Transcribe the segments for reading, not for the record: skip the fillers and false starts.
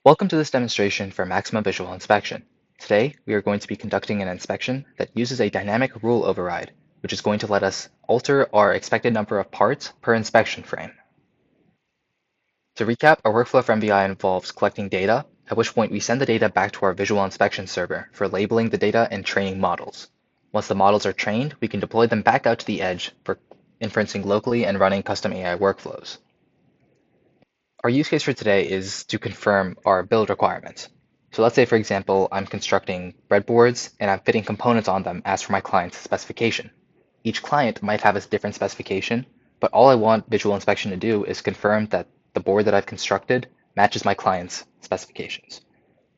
Welcome to this demonstration for Maximo visual inspection. Today, we are going to be conducting an inspection that uses a dynamic rule override, which is going to let us alter our expected number of parts per inspection frame. To recap, our workflow for MVI involves collecting data, at which point we send the data back to our visual inspection server for labeling the data and training models. Once the models are trained, we can deploy them back out to the edge for inferencing locally and running custom AI workflows. Our use case for today is to confirm our build requirements. So let's say, for example, I'm constructing breadboards and I'm fitting components on them as for my client's specification. Each client might have a different specification, but all I want visual inspection to do is confirm that the board that I've constructed matches my client's specifications.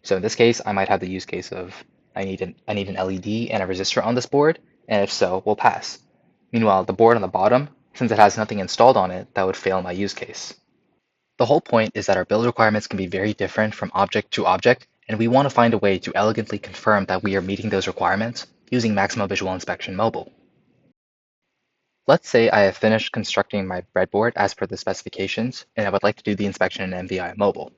So in this case, I might have the use case of I need an LED and a resistor on this board, and if so, we'll pass. Meanwhile, the board on the bottom, since it has nothing installed on it, that would fail my use case. The whole point is that our build requirements can be very different from object to object, and we want to find a way to elegantly confirm that we are meeting those requirements using Maximo Visual Inspection Mobile. Let's say I have finished constructing my breadboard as per the specifications, and I would like to do the inspection in MVI Mobile.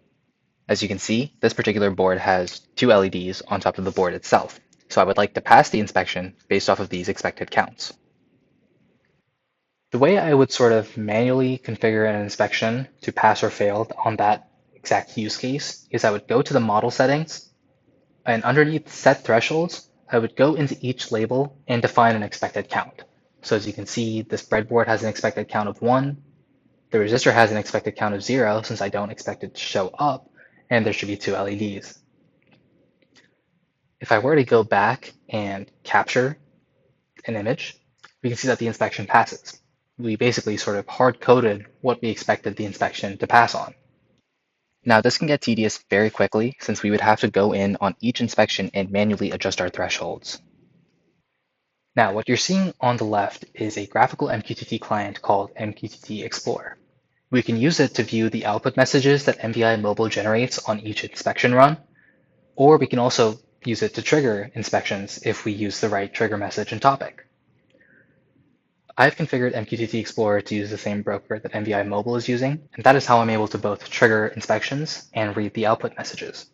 As you can see, this particular board has two LEDs on top of the board itself, so I would like to pass the inspection based off of these expected counts. The way I would sort of manually configure an inspection to pass or fail on that exact use case is I would go to the model settings, and underneath set thresholds, I would go into each label and define an expected count. So as you can see, this breadboard has an expected count of 1, the resistor has an expected count of 0 since I don't expect it to show up, and there should be 2 LEDs. If I were to go back and capture an image, we can see that the inspection passes. We basically sort of hard-coded what we expected the inspection to pass on. Now, this can get tedious very quickly since we would have to go in on each inspection and manually adjust our thresholds. Now, what you're seeing on the left is a graphical MQTT client called MQTT Explorer. We can use it to view the output messages that MVI Mobile generates on each inspection run, or we can also use it to trigger inspections if we use the right trigger message and topic. I've configured MQTT Explorer to use the same broker that MVI Mobile is using, and that is how I'm able to both trigger inspections and read the output messages.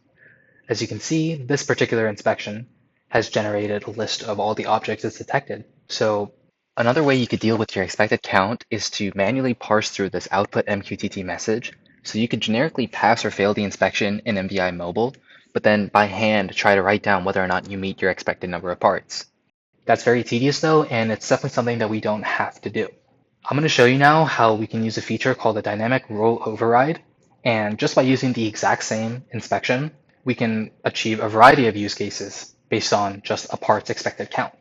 As you can see, this particular inspection has generated a list of all the objects it's detected. So another way you could deal with your expected count is to manually parse through this output MQTT message. So you could generically pass or fail the inspection in MVI Mobile, but then by hand try to write down whether or not you meet your expected number of parts. That's very tedious though, and it's definitely something that we don't have to do. I'm going to show you now how we can use a feature called the dynamic rule override. And just by using the exact same inspection, we can achieve a variety of use cases based on just a part's expected count.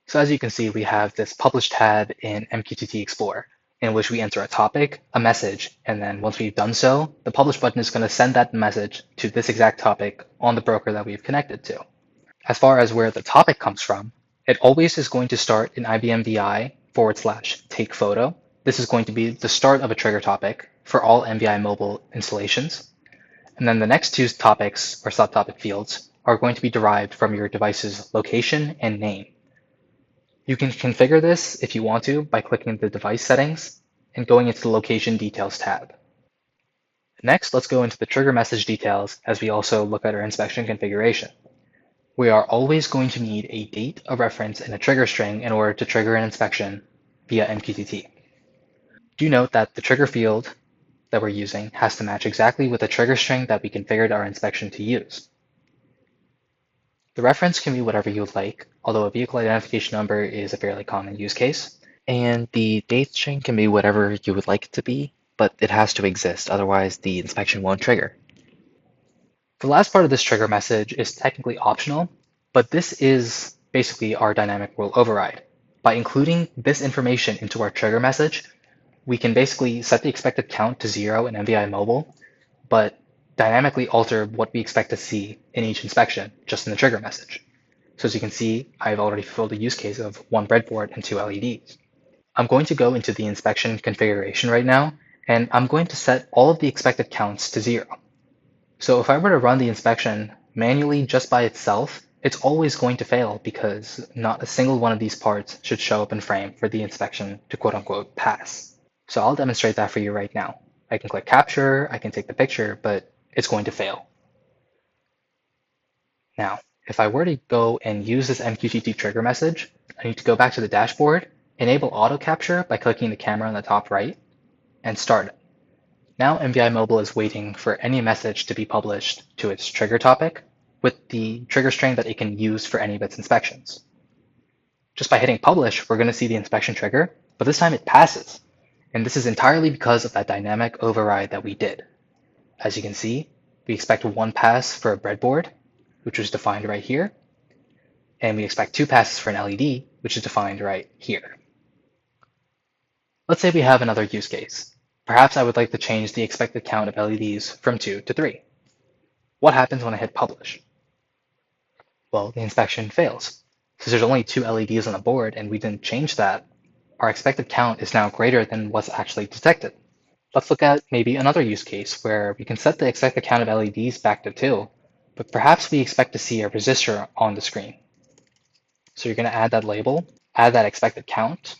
So as you can see, we have this publish tab in MQTT Explorer, in which we enter a topic, a message, and then once we've done so, the publish button is going to send that message to this exact topic on the broker that we've connected to. As far as where the topic comes from, it always is going to start in IBMVI/take photo. This is going to be the start of a trigger topic for all MVI mobile installations. And then the next two topics or subtopic fields are going to be derived from your device's location and name. You can configure this if you want to by clicking the device settings and going into the location details tab. Next, let's go into the trigger message details as we also look at our inspection configuration. We are always going to need a date, a reference, and a trigger string in order to trigger an inspection via MQTT. Do note that the trigger field that we're using has to match exactly with the trigger string that we configured our inspection to use. The reference can be whatever you would like, although a vehicle identification number is a fairly common use case. And the date string can be whatever you would like it to be, but it has to exist, otherwise the inspection won't trigger. The last part of this trigger message is technically optional, but this is basically our dynamic rule override. By including this information into our trigger message, we can basically set the expected count to 0 in MVI Mobile, but dynamically alter what we expect to see in each inspection just in the trigger message. So as you can see, I've already fulfilled a use case of 1 breadboard and 2 LEDs. I'm going to go into the inspection configuration right now, and I'm going to set all of the expected counts to 0. So if I were to run the inspection manually just by itself, it's always going to fail because not a single one of these parts should show up in frame for the inspection to quote unquote pass. So I'll demonstrate that for you right now. I can click capture, I can take the picture, but it's going to fail. Now, if I were to go and use this MQTT trigger message, I need to go back to the dashboard, enable auto capture by clicking the camera on the top right, and start it. Now MVI Mobile is waiting for any message to be published to its trigger topic with the trigger string that it can use for any of its inspections. Just by hitting publish, we're going to see the inspection trigger, but this time it passes. And this is entirely because of that dynamic override that we did. As you can see, we expect one pass for a breadboard, which was defined right here, and we expect two passes for an LED, which is defined right here. Let's say we have another use case. Perhaps I would like to change the expected count of LEDs from 2 to 3. What happens when I hit publish? Well, the inspection fails. Since there's only 2 LEDs on the board and we didn't change that, our expected count is now greater than what's actually detected. Let's look at maybe another use case where we can set the expected count of LEDs back to 2, but perhaps we expect to see a resistor on the screen. So you're going to add that label, add that expected count,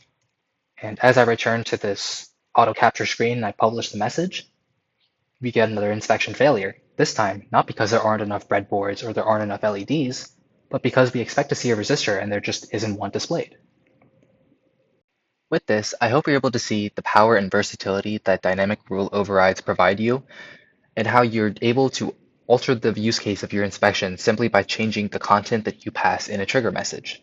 and as I return to this auto capture screen and I publish the message, we get another inspection failure. This time, not because there aren't enough breadboards or there aren't enough LEDs, but because we expect to see a resistor and there just isn't one displayed. With this, I hope you're able to see the power and versatility that dynamic rule overrides provide you, and how you're able to alter the use case of your inspection simply by changing the content that you pass in a trigger message.